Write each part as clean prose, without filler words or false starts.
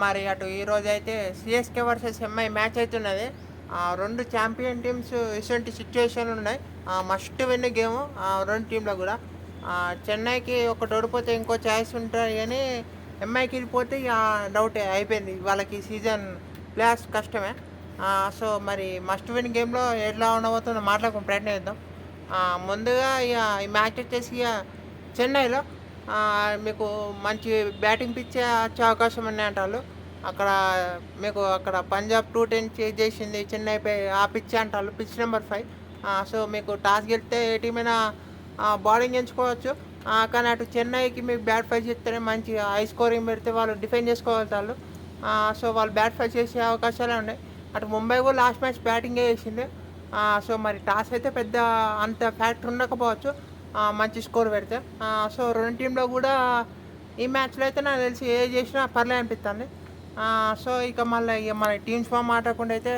మరి అటు ఈరోజైతే సిఎస్కే వర్సెస్ ఎంఐ మ్యాచ్ అయితున్నది. 2 ఛాంపియన్ టీమ్స్ ఇటువంటి సిచ్యుయేషన్‌లున్నాయి. మస్ట్ విన్ గేము 2 టీమ్‌లకు గూడా. చెన్నైకి ఒకటి ఓడిపోతే ఇంకో ఛాయిస్ ఉంటది గానీ, ఎంఐకి పోతే ఇగ డౌటే అయిపోయింది. వాళ్ళకి సీజన్ ప్లే ఆఫ్స్ కష్టమే. సో, మరి మస్ట్ విన్ గేమ్‌లో ఎట్లా ఉండబోతుందో మాట్లాడుకునే ప్రయత్నం చేద్దాం. ముందుగా ఈ మ్యాచ్ వచ్చేసి చెన్నైలో మీకు మంచి బ్యాటింగ్ పిచ్చే వచ్చే అవకాశం ఉన్నాయంటాళ్ళు. అక్కడ అక్కడ పంజాబ్ 210 చేజ్ చేసింది చెన్నైపై ఆ పిచ్చే అంటాళ్ళు. Pitch number 5. సో, మీకు టాస్ గెలిస్తే ఏ టీమైనా బౌలింగ్ ఎంచుకోవచ్చు. కానీ అటు చెన్నైకి మీకు బ్యాట్ ఫైట్ చేస్తేనే మంచి హై స్కోరింగ్ పెడితే వాళ్ళు డిఫెండ్ చేసుకోగలుగుతాళ్ళు. సో, వాళ్ళు బ్యాట్ ఫైట్ చేసే అవకాశాలే ఉన్నాయి. అటు ముంబై కూడా లాస్ట్ మ్యాచ్ బ్యాటింగే చేసింది. సో, మరి టాస్ అయితే పెద్ద అంత ఫ్యాక్టర్ ఉండకపోవచ్చు మంచి స్కోర్ పెడితే. సో, 2 టీంలో కూడా ఈ మ్యాచ్‌లో అయితే నాకు తెలిసి ఏది చేసినా పర్లే అనిపిస్తుంది. సో, ఇక మన టీమ్స్ మాట్లాడకుండా అయితే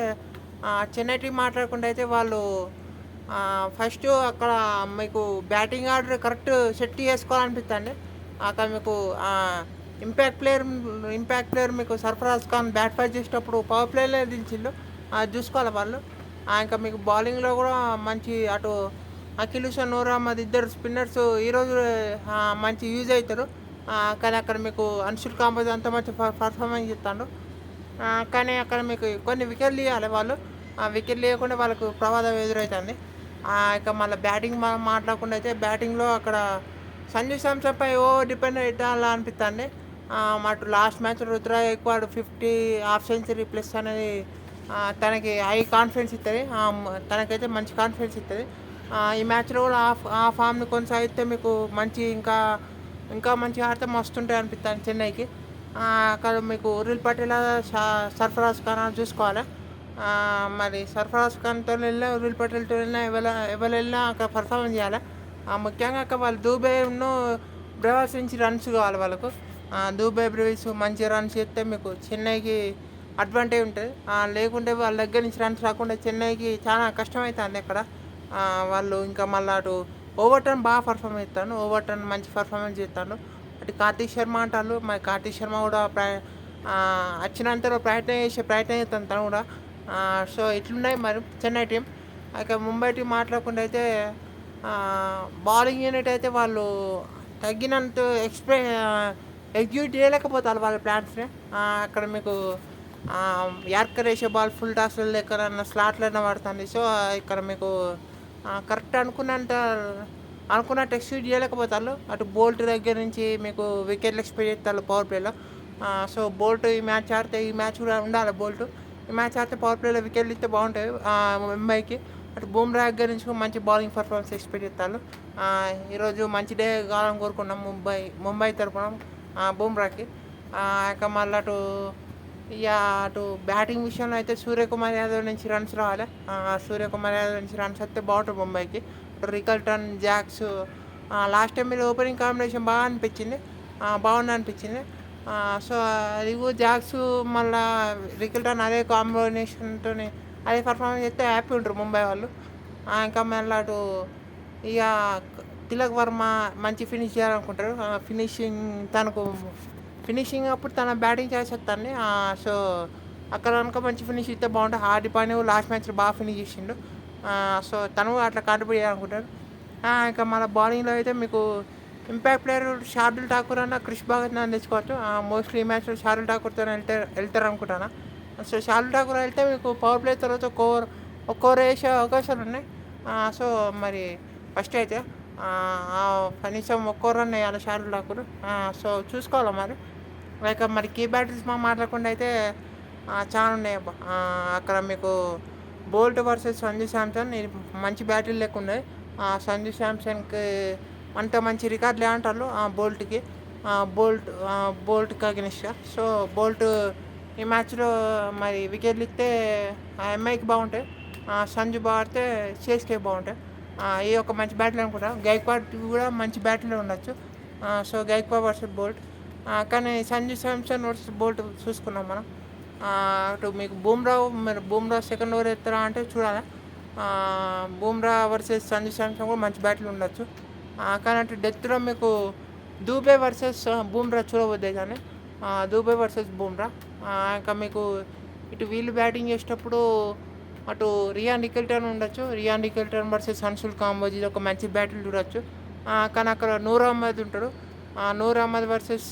చెన్నై టీం మాట్లాడకుండా అయితే వాళ్ళు ఫస్టు అక్కడ మీకు బ్యాటింగ్ ఆర్డర్ కరెక్ట్ సెట్ చేసుకోవాలనిపిస్తుంది. అక్కడ మీకు ఇంపాక్ట్ ప్లేయర్ మీకు సర్ఫరాజ్ ఖాన్ బ్యాట్ ఫైట్ చేసేటప్పుడు పవర్ ప్లేలో దించిండు. అది చూసుకోవాలి వాళ్ళు. ఇంకా మీకు బౌలింగ్లో కూడా మంచి అటు అఖిల్ హుసేన్, నూర్ అహ్మద్ ఇద్దరు స్పిన్నర్స్ ఈరోజు మంచి యూజ్ అవుతారు. కానీ అక్కడ మీకు అన్షుల్ కాంబోజ్ అంత మంచి పర్ఫార్మెన్స్ ఇస్తాడు. కానీ అక్కడ మీకు కొన్ని వికెట్లు ఇవ్వాలి వాళ్ళు. వికెట్లు ఇవ్వకుండా వాళ్ళకు ప్రమాదం ఎదురవుతుంది. ఇక మళ్ళీ బ్యాటింగ్ మాట్లాడకుండా అయితే బ్యాటింగ్లో అక్కడ సంజు శాంసన్పై డిపెండ్ అవుతా అనిపిస్తుంది. అటు last match Ruturaj Gaikwad 50 half century plus అనేది తనకి హై కాన్ఫిడెన్స్ ఇస్తుంది. తనకైతే మంచి కాన్ఫిడెన్స్ ఇస్తుంది. ఈ మ్యాచ్లో కూడా ఆ ఫామ్ని కొనసాగిస్తే మీకు మంచి ఇంకా మంచిగా ఆడితే మస్తు ఉంటాయి అనిపిస్తుంది చెన్నైకి. అక్కడ మీకు ఉర్రిల్ పటేల్ సర్ఫరాజ్ ఖాన్ చూసుకోవాలి. మరి సర్ఫరాజ్ ఖాన్తో వెళ్ళినా ఉర్రిల్ పటేల్తో వెళ్ళినా ఎవరు వెళ్ళినా అక్కడ పర్ఫార్మెన్స్ చేయాలి. ముఖ్యంగా అక్కడ వాళ్ళు దూబేను బ్రెవాస్ నుంచి రన్స్ కావాలి వాళ్ళకు. దూబే బ్రెవిస్ మంచి రన్స్ చేస్తే మీకు చెన్నైకి అడ్వాంటేజ్ ఉంటుంది. లేకుంటే వాళ్ళ దగ్గర నుంచి రన్స్ రాకుండా చెన్నైకి చాలా కష్టమవుతుంది అక్కడ. వాళ్ళు ఇంకా మళ్ళీ అటు ఓవర్టర్న్ బాగా పర్ఫార్మెన్స్ చేస్తాను. ఓవర్టర్న్ మంచి పర్ఫార్మెన్స్ చేస్తాను. అటు కార్తీక్ శర్మ అంటారు. మరి కార్తీక్ శర్మ కూడా వచ్చినంతలో ప్రయత్నం చేస్తాను తను కూడా. సో, ఇట్లున్నాయి మరి చెన్నై టీం. ఇక ముంబై టీం మాట్లాడకుండా అయితే బౌలింగ్ యూనిట్ అయితే వాళ్ళు తగ్గినంత ఎగ్జిక్యూట్ చేయలేకపోతారు వాళ్ళ ప్లాన్స్ని. అక్కడ మీకు యార్కర్ వేసే బాల్ ఫుల్ టాస్లో ఎక్కడన్నా స్లాట్లన్నా పడుతుంది. సో, ఇక్కడ మీకు కరెక్ట్ అనుకున్నట్టు ఎక్స్క్యూట్ చేయలేకపోతారు. అటు బోల్ట్ దగ్గర నుంచి మీకు వికెట్లు ఎక్స్పెక్ట్ చేస్తారు పవర్ ప్లేలో. సో, బోల్ట్ ఈ మ్యాచ్ కూడా ఉండాలి బోల్ట్. ఈ మ్యాచ్ ఆడితే పవర్ ప్లేలో వికెట్లు ఇస్తే బాగుంటుంది ముంబైకి. అటు బూమ్రా దగ్గర నుంచి మంచి బౌలింగ్ పర్ఫార్మెన్స్ ఎక్స్పెక్ట్ చేస్తారు. ఈరోజు మంచి డే కావాలని కోరుకున్నాం ముంబై తరఫున బూమ్రాకి. ఇక మళ్ళీ అటు బ్యాటింగ్ విషయంలో అయితే సూర్యకుమార్ యాదవ్ నుంచి రన్స్ రావాలి. సూర్యకుమార్ యాదవ్ నుంచి రన్స్ వస్తే బాగుంటుంది ముంబైకి. రికల్టన్, జాక్స్ లాస్ట్ టైం మీరు ఓపెనింగ్ కాంబినేషన్ బాగుంది అనిపించింది. సో, అది జాక్స్ మళ్ళీ రికల్టన్ అదే కాంబినేషన్తో అదే పర్ఫార్మెన్స్ చేస్తే హ్యాపీ ఉంటారు ముంబై వాళ్ళు. ఇంకా మళ్ళీ ఇక తిలక్ వర్మ మంచి ఫినిష్ చేయాలనుకుంటారు. ఫినిషింగ్ అప్పుడు తన బ్యాటింగ్ ఛాయిస్ వస్తుంది. సో, అక్కడ కనుక మంచి ఫినిష్ ఇస్తే బాగుంటుంది. హార్దిక్ పాండ్యా లాస్ట్ మ్యాచ్లో బాగా ఫినిష్ చేసిండు. సో, తను అట్లా కాంట్రిబ్యూట్ చేయాలనుకుంటారు. ఇంకా మన బౌలింగ్లో అయితే మీకు ఇంపాక్ట్ ప్లేయర్ షార్దుల్ ఠాకూర్ అన్న క్రిష్ భగత్ అని తెచ్చుకోవచ్చు. మోస్ట్లీ ఈ మ్యాచ్లో షార్దుల్ ఠాకూర్తో వెళ్తారు అనుకుంటాను. సో, షార్దుల్ ఠాకూర్ వెళ్తే మీకు పవర్ ప్లే తర్వాత ఒక ఓవర్ వేసే అవకాశాలు ఉన్నాయి. సో, మరి ఫస్ట్ అయితే కనీసం ఒక్క ఓవర్ రన్ వేయాలి షార్దుల్ ఠాకూర్. సో, చూసుకోవాలి మరి. మరి కీ బ్యాటర్స్ మాట్లాడకుండా అయితే చాలా ఉన్నాయి. అక్కడ మీకు బోల్ట్ వర్సెస్ సంజు శాంసన్ మంచి బ్యాటిల్ లెక్క ఉన్నాయి. సంజు శాంసన్కి అంత మంచి రికార్డు లేదంటారు బోల్ట్కి అగెనిస్ట్గా. సో, బోల్ట్ ఈ మ్యాచ్లో మరి వికెట్లు ఇస్తే ఎంఐకి బాగుంటాయి. సంజు బాడితే సిఎస్కే బాగుంటాయి. ఈ ఒక మంచి బ్యాటిల్ అనుకుంటా. గైక్వాడ్ కూడా మంచి బ్యాటిల్లో ఉండొచ్చు. So, Gaikwad versus Boult. కానీ సంజు శాంసన్ వర్సెస్ బోల్ట్ చూసుకున్నాం మనం. అటు మీకు బూమ్రా సెకండ్ ఓవర్ ఎత్తారా అంటే చూడాలి. బూమ్రా వర్సెస్ సంజు శాంసన్ కూడా మంచి బ్యాటిల్ ఉండొచ్చు. కానీ అటు డెత్లో మీకు దూబే వర్సెస్ బూమ్రా చూడబోద్దే కానీ దూబే వర్సెస్ బుమ్రా. ఇంకా మీకు ఇటు వీళ్ళు బ్యాటింగ్ చేసేటప్పుడు అటు రియాన్ నికెల్టన్ ఉండొచ్చు. రియాన్ నికెల్టన్ వర్సెస్ అన్సుల్ కాంబోజ్ ఇది ఒక మంచి బ్యాటిల్ చూడొచ్చు. కానీ అక్కడ నూర్ అహ్మద్ ఉంటాడు. నూర్ అహ్మద్ వర్సెస్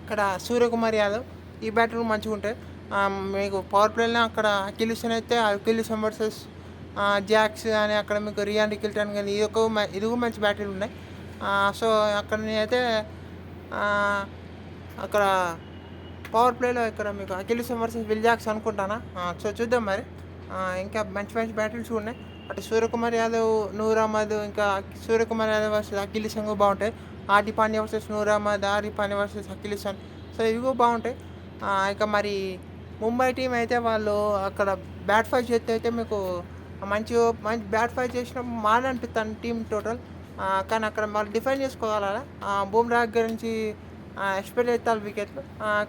ఇక్కడ సూర్యకుమార్ యాదవ్ ఈ బ్యాటిల్ మంచిగా ఉంటాయి. మీకు పవర్ ప్లేలో అక్కడ అకిలిసన్ అయితే అకిలిసన్ వర్సెస్ జాక్స్ అని అక్కడ మీకు రియాన్ నికెల్టన్ కానీ ఇది కూడా మంచి బ్యాటిల్ ఉన్నాయి. సో అక్కడ నేనైతే అక్కడ పవర్ ప్లేలో ఇక్కడ మీకు అకిలిసన్ వర్సెస్ విల్ జాక్స్ అనుకుంటానా. సో చూద్దాం మరి. ఇంకా మంచి మంచి బ్యాటిల్స్ ఉన్నాయి. అటు సూర్యకుమార్ యాదవ్, నూర్ అహ్మద్, ఇంకా సూర్యకుమార్ యాదవ్ వర్సెస్ అకిలిసన్ కూడా బాగుంటాయి. ఆర్డి పాండ్యా వర్సెస్ నూర్ అహ్మద్, ఆర్డి పాండ్యా వర్సెస్ అకిలిసన్. సో ఇవి కూడా బాగుంటాయి. ఇంకా మరి ముంబై టీం అయితే వాళ్ళు అక్కడ బ్యాట్ ఫైట్ చేస్తే అయితే మీకు మంచి బ్యాట్ ఫైట్ చేసిన మాని అనిపిస్తాను టీం టోటల్. కానీ అక్కడ వాళ్ళు డిఫెండ్ చేసుకోవాలి. బుమ్రా దగ్గర నుంచి ఎక్స్పెక్ట్ చేస్తారు వికెట్లు.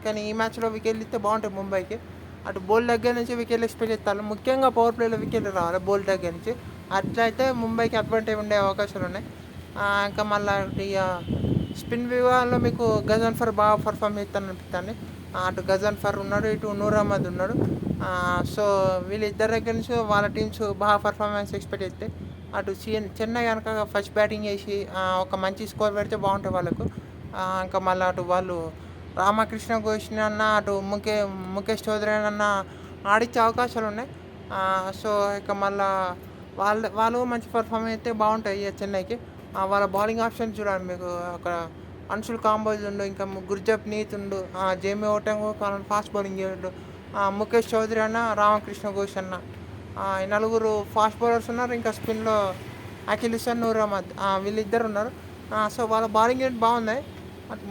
కానీ ఈ మ్యాచ్లో వికెట్లు ఇస్తే బాగుంటాయి ముంబైకి. అటు బౌల్ దగ్గర నుంచి వికెట్లు ఎక్స్పెక్ట్ చేస్తారు. ముఖ్యంగా పవర్ ప్లేలో వికెట్లు రావాలి బౌల్ దగ్గర నుంచి. అట్లయితే ముంబైకి అడ్వాంటేజ్ ఉండే అవకాశాలు ఉన్నాయి. ఇంకా మళ్ళీ ఇక స్పిన్ విభాగంలో మీకు గజన్ఫర్ బాగా పర్ఫామ్ చేస్తాను అనిపిస్తుంది. అటు గజన్ఫర్ ఉన్నాడు, ఇటు నూర్ అహ్మద్ ఉన్నాడు. సో వీళ్ళిద్దరి దగ్గర నుంచి వాళ్ళ టీమ్స్ బాగా పర్ఫార్మెన్స్ ఎక్స్పెక్ట్ చేస్తే అటు చెన్నై కనుక ఫస్ట్ బ్యాటింగ్ చేసి ఒక మంచి స్కోర్ పెడితే బాగుంటుంది వాళ్ళకు. ఇంకా మళ్ళీ అటు వాళ్ళు రామకృష్ణ ఘోష్ అన్న అటు ముఖేష్ చౌదరి అన్న ఆడించే అవకాశాలు ఉన్నాయి. సో ఇక మళ్ళీ వాళ్ళు మంచి పర్ఫార్మెన్స్ అయితే బాగుంటాయి ఇక చెన్నైకి. వాళ్ళ బౌలింగ్ ఆప్షన్ చూడండి మీకు అక్కడ అన్సుల్ కాంబోజ్ ఉండు, ఇంకా గుర్జప్నీత్ ఉండు, జేమీ ఓటంగ్ ఫాస్ట్ బౌలింగ్ చేయడు, ముఖేష్ చౌదరి అన్న, రామకృష్ణ ఘోష్ అన్న, ఈ నలుగురు ఫాస్ట్ బౌలర్స్ ఉన్నారు. ఇంకా స్పిన్లో అకిలిసన్, నూర్ అహ్మద్ వీళ్ళిద్దరు ఉన్నారు. సో వాళ్ళ బౌలింగ్ యూనిట్ బాగున్నాయి.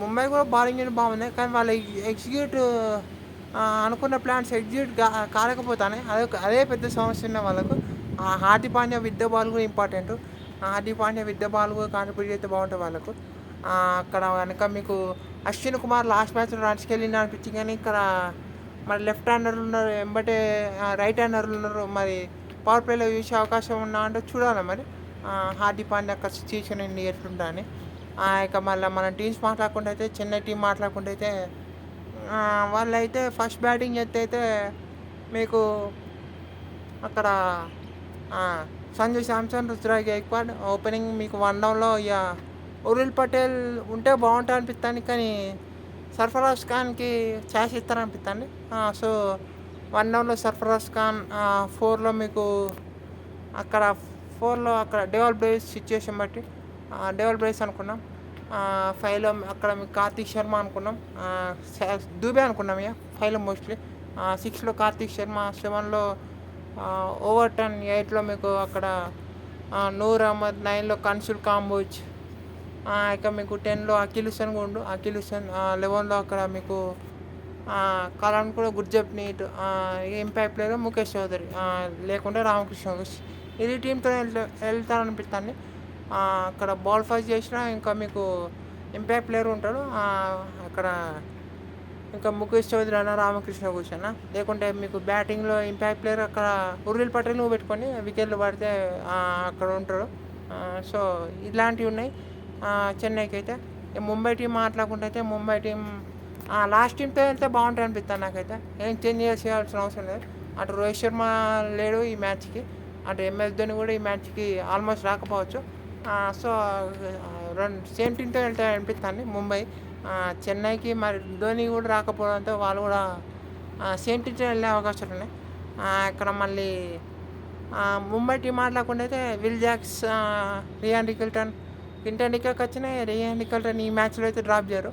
ముంబై కూడా బౌలింగ్ యూనిట్ బాగున్నాయి. కానీ వాళ్ళు ఎగ్జిక్యూట్ అనుకున్న ప్లాన్స్ ఎగ్జిక్యూట్ కాలేకపోతానే అదే పెద్ద సమస్య ఉన్నాయి వాళ్ళకు. Hardik Pandya with the ball కూడా important. Hardik Pandya with the ball కూడా కాంట్రిబ్యూట్ అయితే బాగుంటుంది వాళ్ళకు. అక్కడ కనుక మీకు అశ్విన్ కుమార్ లాస్ట్ మ్యాచ్లో రన్స్కి వెళ్ళిన అనిపించింది. కానీ ఇక్కడ మరి లెఫ్ట్ హ్యాండర్లు ఉన్నారు, ఎంబటే రైట్ హ్యాండర్లు ఉన్నారు. మరి పవర్ ప్లేలో చూసే అవకాశం ఉన్నా అంటే చూడాలి మరి. హార్దిక్ పాండ్యా అక్కడ సిచ్యువేషన్ ఎట్లుంటా అని. ఇక మళ్ళీ మన టీమ్స్ మాట్లాడుకుంటే అయితే చెన్నై టీం మాట్లాడుకుంటే అయితే వాళ్ళైతే ఫస్ట్ బ్యాటింగ్ చేస్తే అయితే మీకు అక్కడ సంజు శాంసన్, రుతురాజ్ గైక్వాడ్ ఓపెనింగ్ మీకు వన్ డౌన్లో ఇక ఉరుల్ పటేల్ ఉంటే బాగుంటుంది అనిపిస్తుంది. కానీ సర్ఫరాజ్ ఖాన్కి ఛాన్స్ ఇస్తారనిపిస్తుంది. సో వన్ డౌన్లో సర్ఫరాజ్ ఖాన్, 4లో మీకు అక్కడ 4లో అక్కడ డేవల్ బ్రేస్ సిచ్యువేషన్ బట్టి డేవల్ బ్రేస్ అనుకున్నాం. 5లో అక్కడ మీకు కార్తిక్ శర్మ అనుకున్నాం. దూబే అనుకున్నాం ఇక 5లో మోస్ట్లీ. 6లో కార్తిక్ శర్మ, 7లో ఓవర్టన్, 8లో మీకు అక్కడ నూర్ అహ్మద్, 9లో అన్సుల్ కాంబోజ్, ఇక మీకు 10లో అకిలిసన్ కూడా ఉండు. అకిలిసన్ 11లో అక్కడ మీకు కలాన్ కూడా గుర్జప్నీత్, ఇంపాక్ట్ ప్లేయర్ ముఖేష్ చౌదరి, లేకుంటే రామకృష్ణ ఘోష్. ఇది టీంతో వెళ్తారనిపిస్తుంది. అక్కడ బాల్ ఫస్ట్ చేసిన ఇంకా మీకు ఇంపాక్ట్ ప్లేయర్ ఉంటాడు అక్కడ. ఇంకా ముఖేష్ చౌదరి అన్న, రామకృష్ణ ఘోష్ అన్న, లేకుంటే మీకు బ్యాటింగ్లో ఇంపాక్ట్ ప్లేయర్ అక్కడ ఉర్విల్ పటేల్ పెట్టుకొని వికెట్లు పడితే అక్కడ ఉంటాడు. సో ఇలాంటివి ఉన్నాయి చెన్నైకి అయితే. ముంబై టీం మాట్లాడుకుంటే అయితే ముంబై టీం లాస్ట్ టీంతో వెళ్తే బాగుంటుంది అనిపిస్తుంది నాకైతే. ఏం చేంజ్ చేయాల్సిన అవసరం లేదు. అటు రోహిత్ శర్మ లేడు ఈ మ్యాచ్కి, అటు ఎంఎస్ ధోని కూడా ఈ మ్యాచ్కి ఆల్మోస్ట్ రాకపోవచ్చు. సో సేమ్ టీంతో వెళ్తే అనిపిస్తుంది ముంబై. చెన్నైకి మరి ధోని కూడా రాకపోవడంతో వాళ్ళు కూడా సేమ్ టీంతో వెళ్ళే అవకాశాలు ఉన్నాయి. ఇక్కడ మళ్ళీ ముంబై టీం మాట్లాడకుండా అయితే Will Jacks, Ryan Rickelton, Quinton de Kock వచ్చినాయి. రియాన్ నికెల్టన్ ఈ మ్యాచ్లో అయితే డ్రాప్ చేయరు.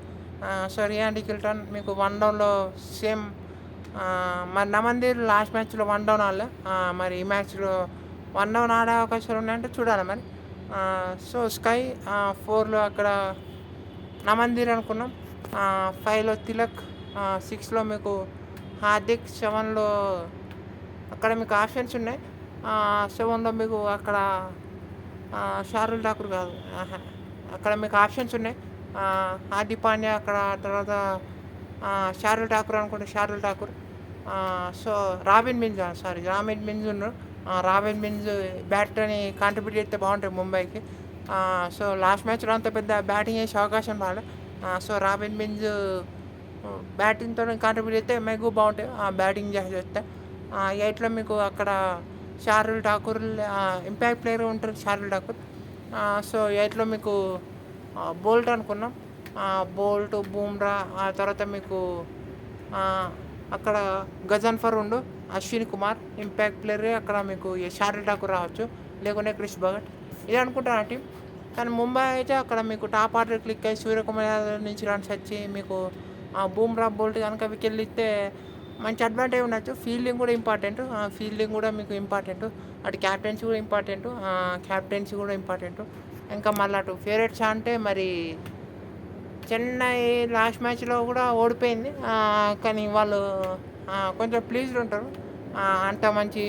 సో రియాన్ నికెల్టన్ మీకు వన్ డౌన్లో సేమ్ మరి నమందీర్ లాస్ట్ మ్యాచ్లో వన్ డౌన్ ఆడలే. మరి ఈ మ్యాచ్లో వన్ డౌన్ ఆడే అవకాశాలు ఉన్నాయంటే చూడాలి మరి. సో స్కై, 4లో అక్కడ నమందీర్ అనుకున్నాం. 5లో తిలక్, 6లో మీకు హార్దిక్, 7లో అక్కడ మీకు ఆప్షన్స్ ఉన్నాయి. 7లో మీకు అక్కడ షారుల్ ఠాకూర్ కాదు, అక్కడ మీకు ఆప్షన్స్ ఉన్నాయి. హార్దిక్ పాండ్యా అక్కడ, తర్వాత షారుల్ ఠాకూర్ అనుకుంటే షారుల్ ఠాకూర్. సో రాబిన్ మింజ్ ఉన్నారు. రాబిన్ మింజ్ బ్యాట్ అని కాంట్రిబ్యూట్ చేస్తే బాగుంటుంది ముంబైకి. సో లాస్ట్ మ్యాచ్లో అంత పెద్ద బ్యాటింగ్ చేసే అవకాశం రాలే. సో రాబిన్ మింజ్ బ్యాటింగ్తో కాంట్రిబ్యూట్ చేస్తే మెగు బాగుంటాయి బ్యాటింగ్ చేస్తే. 8లో మీకు అక్కడ షార్దుల్ ఠాకూర్ ఇంపాక్ట్ ప్లేయర్ ఉంటారు షార్దుల్ ఠాకూర్. సో 8లో మీకు బోల్ట్ అనుకున్నాం. బోల్ట్, బూమ్రా, ఆ తర్వాత మీకు అక్కడ గజన్ఫర్ ఉండు, అశ్విన్ కుమార్ ఇంపాక్ట్ ప్లేయరే. అక్కడ మీకు షార్దుల్ ఠాకూర్ రావచ్చు, లేకుంటే క్రిష్ భగత్, ఇది అనుకుంటాను ఆ టీం. కానీ ముంబై అయితే అక్కడ మీకు టాప్ ఆర్డర్ క్లిక్ అయ్యి సూర్యకుమార్ యాదవ్ నుంచి రన్స్ వచ్చి మీకు బూమ్రా, బోల్ట్ కనుక వికెట్లు ఇస్తే మంచి అడ్వాంటేజ్ ఉండొచ్చు. ఫీల్డింగ్ కూడా ఇంపార్టెంట్, ఫీల్డింగ్ కూడా మీకు ఇంపార్టెంట్. అటు క్యాప్టెన్సీ కూడా ఇంపార్టెంట్. ఇంకా మళ్ళీ అటు ఫేవరెట్స్ అంటే మరి చెన్నై లాస్ట్ మ్యాచ్లో కూడా ఓడిపోయింది. కానీ వాళ్ళు కొంచెం ప్లీజ్డ్ ఉంటారు. అంత మంచి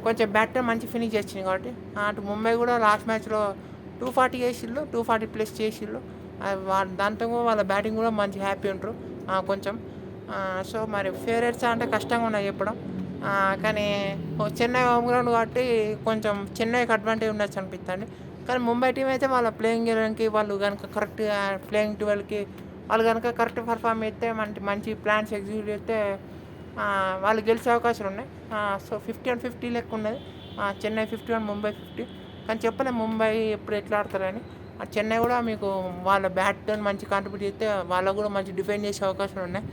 కొంచెం బ్యాటర్ మంచి ఫినిష్ చేసింది కాబట్టి. అటు ముంబై కూడా లాస్ట్ మ్యాచ్లో 240 చేసిళ్ళు, 240+ చేసిళ్ళు. దాంతో వాళ్ళ బ్యాటింగ్ కూడా మంచి హ్యాపీ ఉంటారు కొంచెం. సో మరి ఫేవరెట్స్ అంటే కష్టంగా ఉన్నాయి చెప్పడం. కానీ చెన్నై హోమ్ గ్రౌండ్ కాబట్టి కొంచెం చెన్నైకి అడ్వాంటేజ్ ఉండొచ్చు అనిపిస్తుంది. కానీ ముంబై టీం అయితే వాళ్ళ ప్లేయింగ్ 11కి వాళ్ళు కనుక కరెక్ట్గా ప్లేయింగ్ 12కి వాళ్ళు కనుక కరెక్ట్ పర్ఫామ్ చేస్తే మంచి ప్లాన్స్ ఎగ్జిక్యూట్ చేస్తే వాళ్ళు గెలిచే అవకాశాలు ఉన్నాయి. సో 50-50 లెక్క ఉన్నది. చెన్నై 51, ముంబై 50. కానీ చెప్పలేం ముంబై ఎప్పుడు ఎట్లా ఆడతారని. చెన్నై కూడా మీకు వాళ్ళ బ్యాట్తో మంచి కాంట్రిబ్యూట్ చేస్తే వాళ్ళకు కూడా మంచి డిఫెండ్ చేసే అవకాశాలు ఉన్నాయి.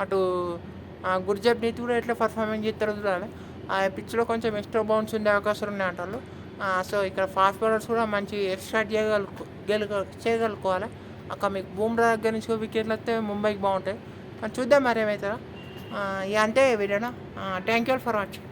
అటు గుర్జప్నీత్ కూడా ఎట్లా పర్ఫార్మెన్స్ చేస్తారో చూడాలి. ఆ పిచ్లో కొంచెం ఎక్స్ట్రా బౌన్స్ ఉండే అవకాశాలు ఉన్నాయి అంటారు. సో ఇక్కడ ఫాస్ట్ బౌలర్స్ కూడా మంచి ఎక్స్ట్రాక్ట్ చేయగలుగుకోవాలి. అక్కడ మీకు బూమ్రా దగ్గర నుంచి వికెట్లు వస్తే ముంబైకి బాగుంటాయి. కానీ చూద్దాం మరి ఏమవుతుందో. ఇక అంతే వీడియోనా. Thank you for watching.